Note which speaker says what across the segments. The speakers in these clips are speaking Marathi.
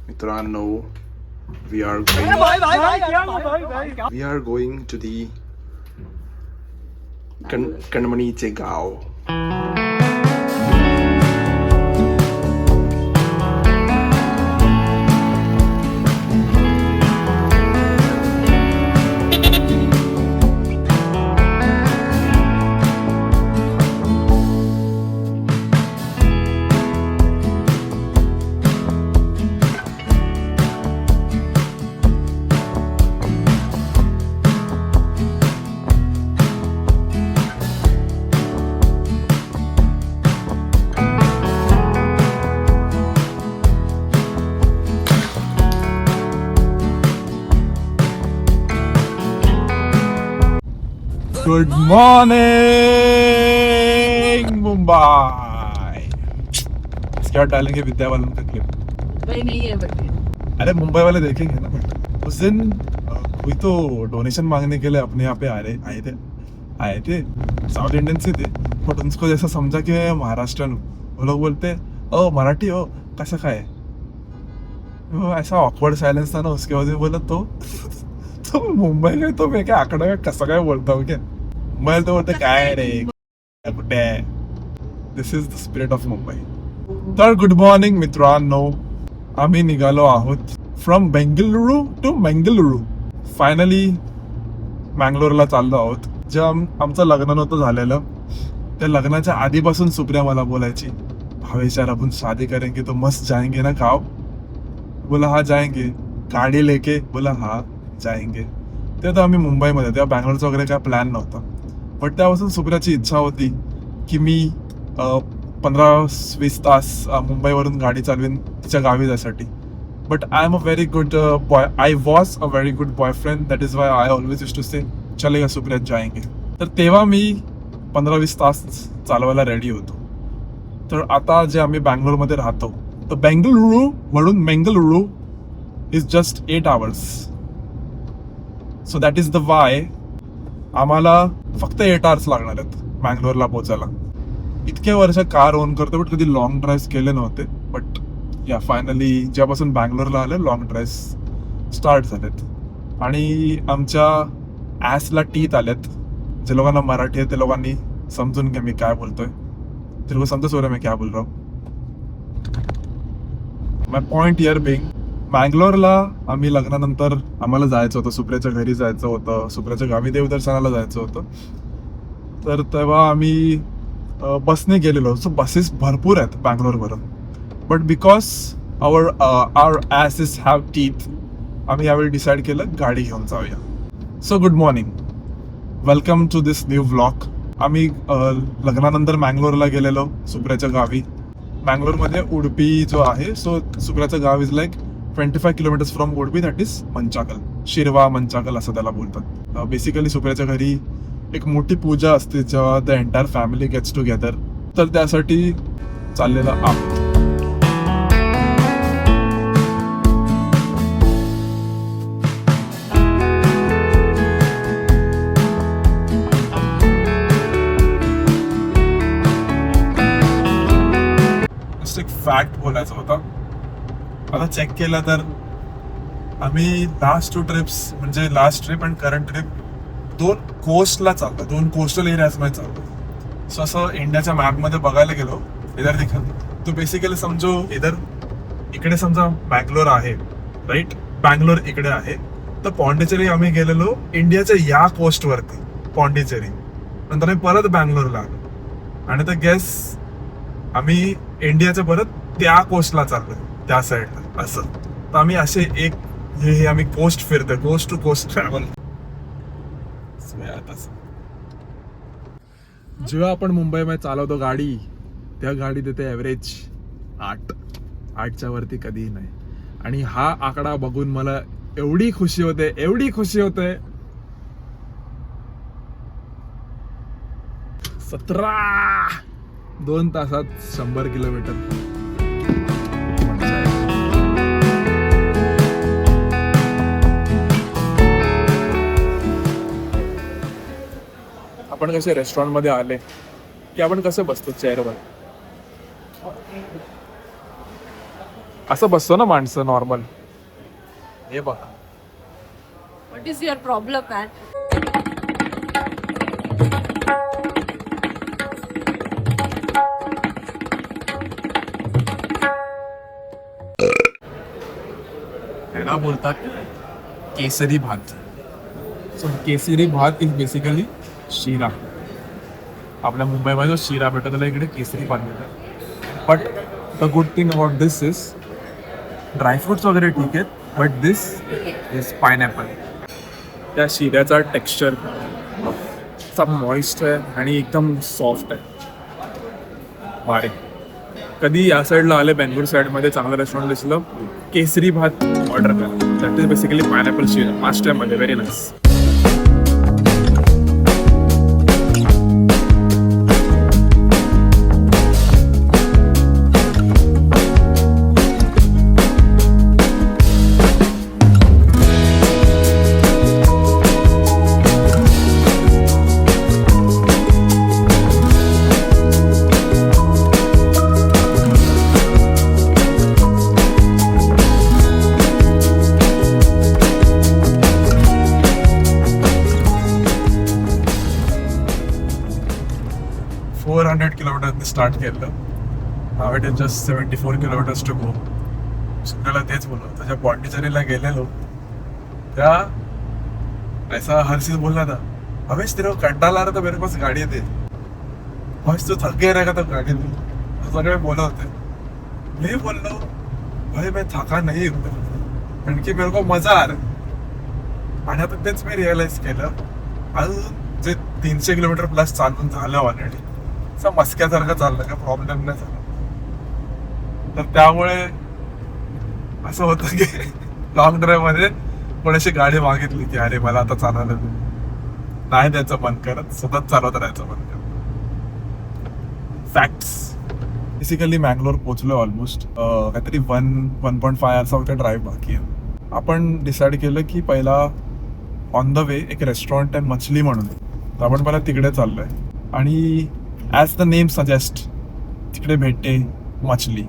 Speaker 1: मित्रांनो, we are going to the कणमणीचे गाव. Good morning Mumbai. क्या डालेंगे विद्या वालों का क्लिप?
Speaker 2: भाई नहीं है बट
Speaker 1: अरे मुंबई वाले देखेंगे ना. बट उस दिन कोई तो डोनेशन मांगने के लिए अपने यहाँ पे आए थे साउथ इंडियन से थे. बट उनको जैसा समझा कि महाराष्ट्रन. वो लोग बोलते ओ मराठी हो कैसा खाए. वो ऐसा ऑकवर्ड साइलेंस था ना. उसके बाद बोला तो मुंबई गए तो मैं क्या आकडा का कसं काय बोलता हूँ क्या. मुंबई तो बोलते काय रे कुठे. This is the spirit of Mumbai. तर गुड मॉर्निंग मित्रांनो. आम्ही निघालो आहोत from Bengaluru to Mangaluru. Finally मँगलोरला चाललो आहोत. जेव्हा आमचं लग्न नव्हतं झालेलं त्या लग्नाच्या आधीपासून सुप्रिया मला बोलायची भावेश यार आपण शादी करेंगे तो मस्त जाएंगे ना गाव. बोला हा जाएंगे. गाडी लेके बोला हा जाएंगे. ते तर आम्ही मुंबईमध्ये तेव्हा बँगलोरचा वगैरे काय प्लॅन नव्हता. बट त्यापासून सुप्रियाची इच्छा होती की मी 15-20 तास मुंबईवरून गाडी चालवीन तिच्या गावी जायसाठी. But I am a very good boy. I was a very good boyfriend. That is why I always use to say चलेगा सुप्रिया जाएंगे. तर तेव्हा मी 15-20 तास चालवायला रेडी होतो. तर आता जे आम्ही बँगलोरमध्ये राहतो तर बेंगलुरू म्हणून Mangaluru is just 8 hours. So that is the Y आम्हाला फक्त 8 hours लागणार आहेत मँगलोरला पोचायला. इतके वर्ष कार ओन करतो बट कधी लॉंग ड्राईव्ह केले नव्हते. बट या फायनली जेव्हापासून बँगलोरला आले लॉंग ड्राईव्ह स्टार्ट झालेत. आणि आमच्या ॲसला टीथ आलेत. जे लोकांना मराठी आहे ते लोकांनी समजून घ्या मी काय बोलतोय. ते लोक समजा सोरा मैं क्या बोल रहा हूँ. माय पॉइंट हिअर बिंग मँगलोरला आम्ही लग्नानंतर आम्हाला जायचं होतं. सुप्रियाच्या घरी जायचं होतं. सुप्रियाच्या गावी देवदर्शनाला जायचं होतं. तर तेव्हा आम्ही बसने गेलेलो. सो बसेस भरपूर आहेत बँगलोरवरून. But because our asses have teeth आम्ही यावेळी डिसाईड केलं गाडी घेऊन जाऊया. So good morning. Welcome to this new vlog. आम्ही लग्नानंतर मँगलोरला गेलेलो सुप्रियाच्या गावी. मँगलोरमध्ये उडुपी जो आहे सो सुप्रियाचं गाव is like 25 kilometers from Udupi. That is Manchakal. Shirva Manchakal असं त्याला बोलतात. बेसिकली सुप्रियाच्या घरी एक मोठी पूजा असते जेव्हा the entire family gets together. तर त्यासाठी चाललेला आहोत. एक फॅक्ट बोलायचा होता. आता चेक केला तर आम्ही लास्ट 2 ट्रिप्स म्हणजे लास्ट ट्रिप आणि करंट ट्रिप 2 कोस्टला चालतो. 2 कोस्टल एरियाजमध्ये चालतो. सो असं इंडियाच्या मॅपमध्ये बघायला गेलो इधर दिखत तो बेसिकली समजो इधर इकडे समजा बँगलोर आहे राईट. बँगलोर इकडे आहे. तर पॉंडिचेरी आम्ही गेलेलो इंडियाच्या या कोस्टवरती पॉंडिचेरी. नंतर आम्ही परत बँगलोरला आलो. आणि तर गेस आम्ही इंडियाच्या परत त्या कोस्टला चाललोय त्या साईडला असं. तर आम्ही असे एक हे आम्ही कोस्ट फिरतोय. Coast to coast travel. जेव्हा आपण मुंबईमध्ये चालवतो गाडी त्या गाडी देते ॲव्हरेज 8च्या वरती कधीही नाही. आणि हा आकडा बघून मला एवढी खुशी होते 2 तासात 100 किलोमीटर. आपण कसे रेस्टॉरंट मध्ये आले की आपण कसे बसतो चेअरवर. असं बसतो ना माणसं नॉर्मल. हे बघा.
Speaker 2: What is your problem, man?
Speaker 1: ह्याला बोलतात केसरी भात. सो केसरी भात इज बेसिकली शिरा. आपल्या मुंबईमध्ये जो शिरा भेटतो त्याला इकडे केसरी भात भेटतो. But the good thing about this is dry fruits वगैरे ठीक आहेत, बट दिस इज पायनॅपल. त्या शिऱ्याचा टेक्स्चर मॉइस्ट आहे आणि एकदम सॉफ्ट आहे. भारी. कधी या साईडला आले बेंगळूर साईडमध्ये चांगलं रेस्टॉरंट दिसलं, केसरी भात ऑर्डर करा. That is basically pineapple sheera. Last टाइममध्ये व्हेरी नाईस. किलोमीटर स्टार्ट केलं. Now it is just 74 kilometres to go. सगळ्याला तेच बोललो. त्याच्या पॉंडिचेरीला गेलेलो त्या ऐसा हर्षित बोलला था, हमेश तेरे को कंटाला आ रहा था, मेरे पास गाड़ी दे. हर्ष तो थक गया रहेगा तो गाड़ी दे. सगळे बोलत होते. मी बोललो भाई मैं थका नहीं हूँ, कारण की मेरे को मजा आ रहा. आणि आता तेच मी रिअलाइज केलं, अजून जे 300 किलोमीटर प्लस चालून झालं ऑलरेडी, मस्क्यासारखं चाललं, का प्रॉब्लेम नाही झाला. तर त्यामुळे असं होतं की लॉंग ड्राईव्ह मध्ये थोडीशी गाडी मागितली की अरे मला आता चालवलं नाही द्यायचं मन करत, सतत चालवत राहायचं मन करत. फॅक्ट्स. बेसिकली मँगलोर पोहोचलोय ऑलमोस्ट. काहीतरी 1.5 आवर्सचा ड्राईव्ह बाकी आहे. आपण डिसाईड केलं की पहिला ऑन द वे एक रेस्टॉरंट आहे मछली म्हणून, तर आपण पहिला तिकडे चाललोय. आणि ॲज द नेम सजेस्ट तिकडे भेटते मछली.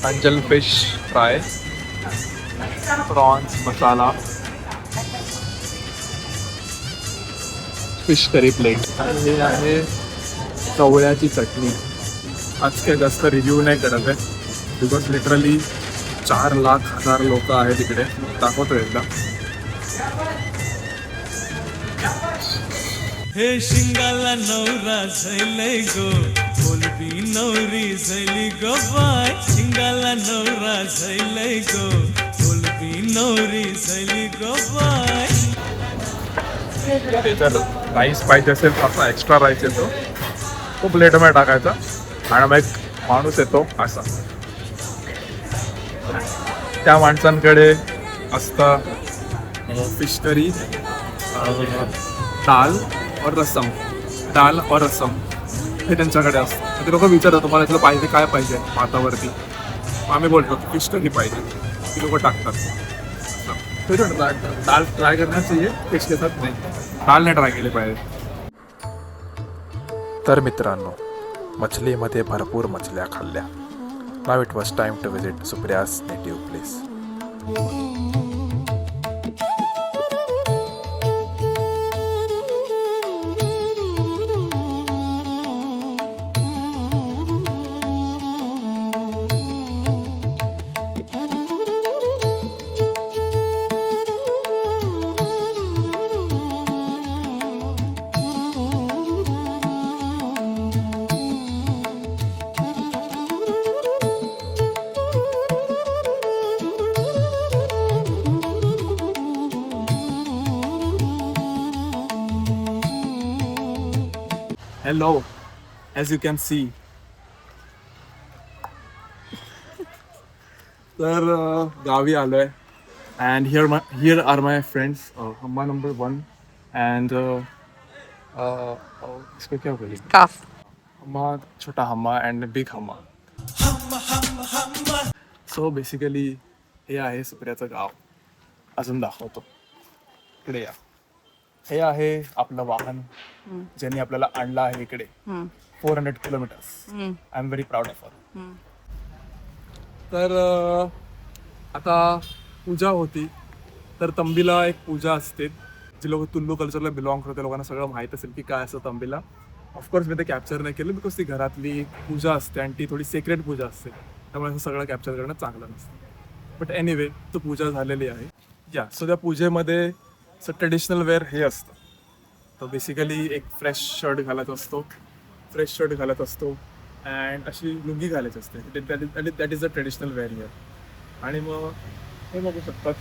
Speaker 1: अंजल फिश फ्राय, प्रॉन्स मसाला, फिश करी प्लेट आणि हे आहे चवळ्याची चटणी. आज काही जास्त रिव्ह्यू नाही करत आहे बिकॉज लिटरली 4,00,000 लोक आहेत तिकडे. दाखवतो एकदा.
Speaker 3: हे शिंगाला नवरा झैलय गो, बोलबी नवरी झैली गो बाय. शिंगाला नवरा झैलय गो, बोलबी नवरी झैली गो बाय.
Speaker 1: जर राईस पाहिजे असेल तर असा एक्स्ट्रा राईस येतो, तो प्लेटमध्ये टाकायचा आणि मग एक माणूस येतो असा. त्या माणसांकडे असतं फिश करी, दाल और रसम. दाल और रसम हे त्यांच्याकडे असतं. ते लोक विचारतात तुम्हाला इथलं पाहिजे काय पाहिजे भातावरती. आम्ही बोलतो फिश करी पाहिजे, ती लोक टाकतात. दाल ट्राय करण्यास चाहिए, फिश के साथ नाही. दाल नाही ट्राय केली पाहिजे.
Speaker 4: तर मित्रांनो, मछलीमध्ये भरपूर मछल्या खाल्ल्या. नाव it was time to visit Supriya's native place.
Speaker 1: Hello, as you can see. तर गावी आलोय and here are my friends, Humma number 1 and इसको क्या बोले?
Speaker 2: Calf.
Speaker 1: हम्मा, छोटा हम्मा and big Humma. So basically हे आहे सुप्रियाचं गाव. अजून दाखवतो. इकडे या. हे आहे आपलं वाहन ज्यांनी आपल्याला आणलं आहे इकडे 400 kilometres. I am very proud of her. तर आता पूजा होती. तर तंबीला एक पूजा असते. जी लोक तुल्लू कल्चरला बिलॉंग करते लोकांना सगळं माहीत असेल की काय असं तंबीला. ऑफकोर्स मी ते कॅप्चर नाही केलं बिकॉज ती घरातली पूजा असते आणि ती थोडी सेक्रेट पूजा असते, त्यामुळे असं सगळं कॅप्चर करणं चांगलं नसतं. बट एनिवे तो पूजा झालेली आहे. या सो त्या पूजेमध्ये ट्रेडिशनल वेअर हे असतं. तर बेसिकली एक फ्रेश शर्ट घालत असतो अँड अशी लुंगी घालायची असते. That is the traditional wear here. आणि मग हे बघू शकतात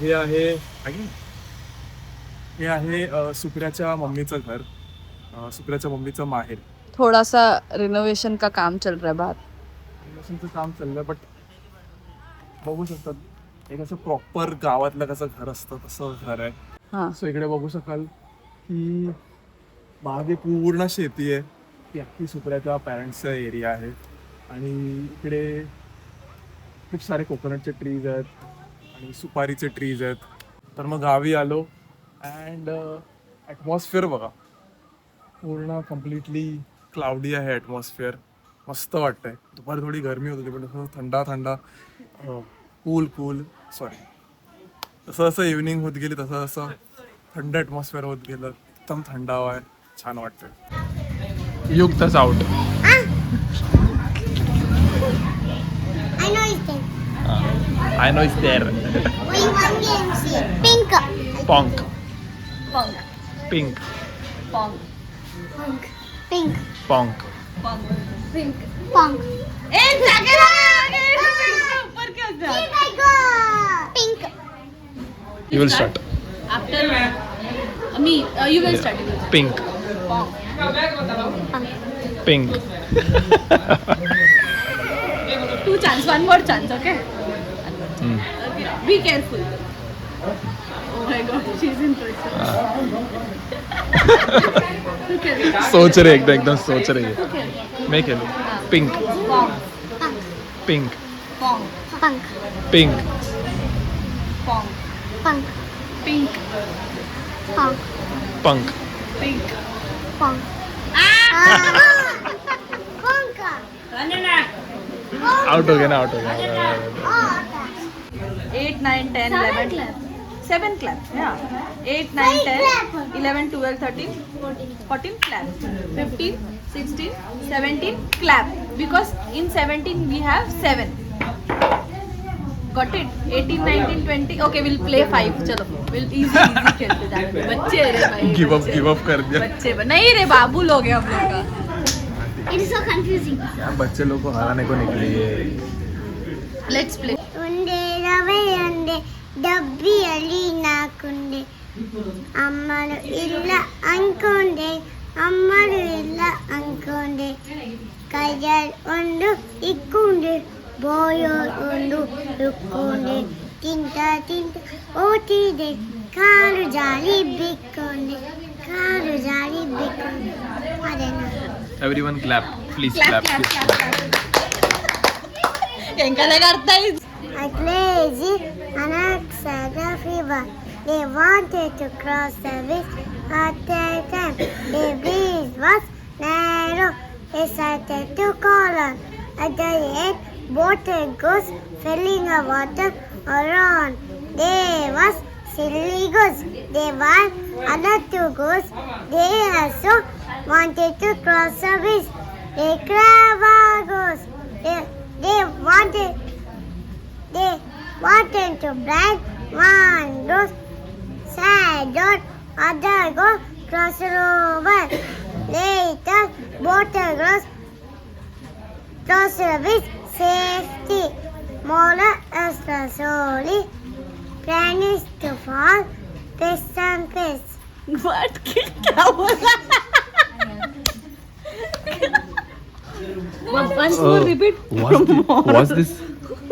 Speaker 1: हे आहे सुप्रियाच्या मम्मीचं घर, सुप्रियाच्या मम्मीचं माहेर.
Speaker 2: थोड़ा सा रिनोवेशन का काम चल रहा है बाहर.
Speaker 1: रिनोवेशनचं काम चाललंय बट बघू शकतात एक असं प्रॉपर गावातलं कसं घर असतं तसं घर आहे.
Speaker 2: हाँ.
Speaker 1: सो इकडे बघू शकाल की मागे पूर्ण शेती आहे. ती अख्खी सुप्रियाच्या पॅरेंट्सचा एरिया आहे आणि इकडे खूप सारे कोकोनटचे ट्रीज आहेत आणि सुपारीचे ट्रीज आहेत. तर मग गावी आलो अँड ॲटमॉस्फिअर बघा पूर्ण कम्प्लिटली क्लाउडी आहे ॲटमॉस्फिअर. मस्त वाटतंय. दुपारी थोडी गरमी होत होती पण तसं थंडा कूल तसं जसं इव्हनिंग होत गेली तसं तसं थंड ॲटमॉस्फिअर होत गेलं. एकदम थंडावा आहे, छान वाटतंय. युक्तच out.
Speaker 5: I know it's there.
Speaker 6: We one game see pink.
Speaker 5: Punk.
Speaker 2: Pong.
Speaker 5: Pink.
Speaker 2: Pong.
Speaker 6: Pink. Pink.
Speaker 5: Punk.
Speaker 2: Pong. Pink.
Speaker 6: Pink.
Speaker 2: एक सेकंड ऊपर क्या होता है?
Speaker 6: Oh my god. Pink.
Speaker 5: You will start.
Speaker 2: After me, you will start.
Speaker 5: Pink.
Speaker 2: Pong.
Speaker 5: Pink.
Speaker 2: Two chance, one more chance, okay?
Speaker 5: Hmm.
Speaker 2: Okay. Be careful. Oh my god, she's interested. Okay.
Speaker 5: सोच रहे एकदम सोच रही है.
Speaker 2: Okay.
Speaker 5: मैं खेलूं. Pink.
Speaker 2: Pong.
Speaker 5: Pink.
Speaker 2: Pong.
Speaker 6: Pink.
Speaker 5: Pink.
Speaker 2: Pong.
Speaker 6: Pink.
Speaker 2: Pink.
Speaker 6: Pink.
Speaker 5: Punk.
Speaker 2: Pink.
Speaker 6: Pink. Pink.
Speaker 5: Out हो गया ना out हो गया.
Speaker 2: 8, 9, 10, 11, 7 claps. Yeah. 8, 9, 10, 11, 12, 13, 14 clap. 15, 16, 17 clap. Because in 17 we have 7. Got it? 18, 19, 20. Okay, we'll play 5. चलो. We'll easy खेलते जाएंगे. बच्चे रे भाई.
Speaker 5: Give up कर दिया.
Speaker 2: बच्चे नहीं रे बाबू लोग हैं हम लोग का.
Speaker 6: It is so confusing.
Speaker 5: क्या बच्चे लोग को हराने को निकली है.
Speaker 2: Let's play.
Speaker 6: Unde rave unde dabbi ali nakunde ammaru illa ankonde ammaru illa ankonde kajal undu ikkunde boyo undu rukkunde tinta otide karu jali bikkunde adena.
Speaker 5: Everyone clap. Please
Speaker 2: Clap,
Speaker 5: clap.
Speaker 2: clap, clap, clap. काय करताय?
Speaker 6: At lazy Anaxaga fever. They wanted to cross the bridge at that time. The bridge was narrow. They started to call on. At the end, water goes filling the water around. There was silly goose. There were other 2 goose. They also wanted to cross the bridge. They crab goose. They wanted to brag. One goes sad on, other goes cross over. Later, both goes cross with safety. Moral as the slowly plans to fall face on face.
Speaker 2: What? क्या बोला? Once more repeat.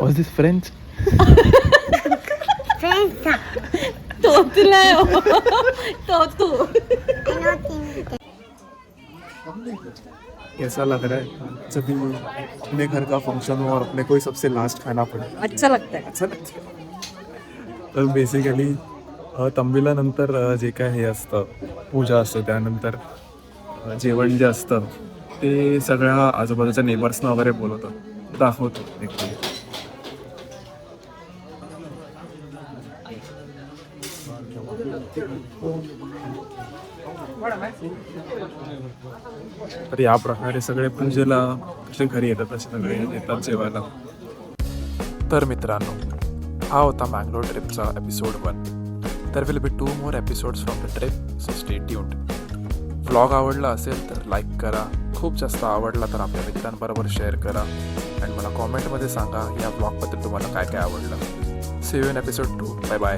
Speaker 5: Was this French?
Speaker 6: Friends,
Speaker 2: तोतला है वो. तोतू.
Speaker 6: I don't think
Speaker 1: कैसा लग रहा है जब भी अपने घर का फंक्शन हो और अपने को ही सबसे लास्ट खाना पड़े?
Speaker 2: अच्छा लगता है.
Speaker 1: अच्छा लगता है. तर बेसिकली तंबीला नंतर जे काय हे असतं पूजा असते त्यानंतर जेवण जे असतं ते सगळ्या आजूबाजूच्या नेबर्सना वगैरे बोलवतं दाखवतो एक तर या प्रकारे सगळे पूजेला कसे घरी येतात तसे सगळे येतात जेवायला.
Speaker 4: तर मित्रांनो, हा होता मँगलोर ट्रिपचा episode 1. There will be 2 more episodes from the trip, so stay tuned. Vlog आवडला असेल तर लाईक करा, खूप जास्त आवडला तर आपल्या मित्रांबरोबर शेअर करा आणि मला कॉमेंटमध्ये सांगा या व्लॉगबद्दल तुम्हाला काय काय आवडलं. See you in episode 2. Bye bye.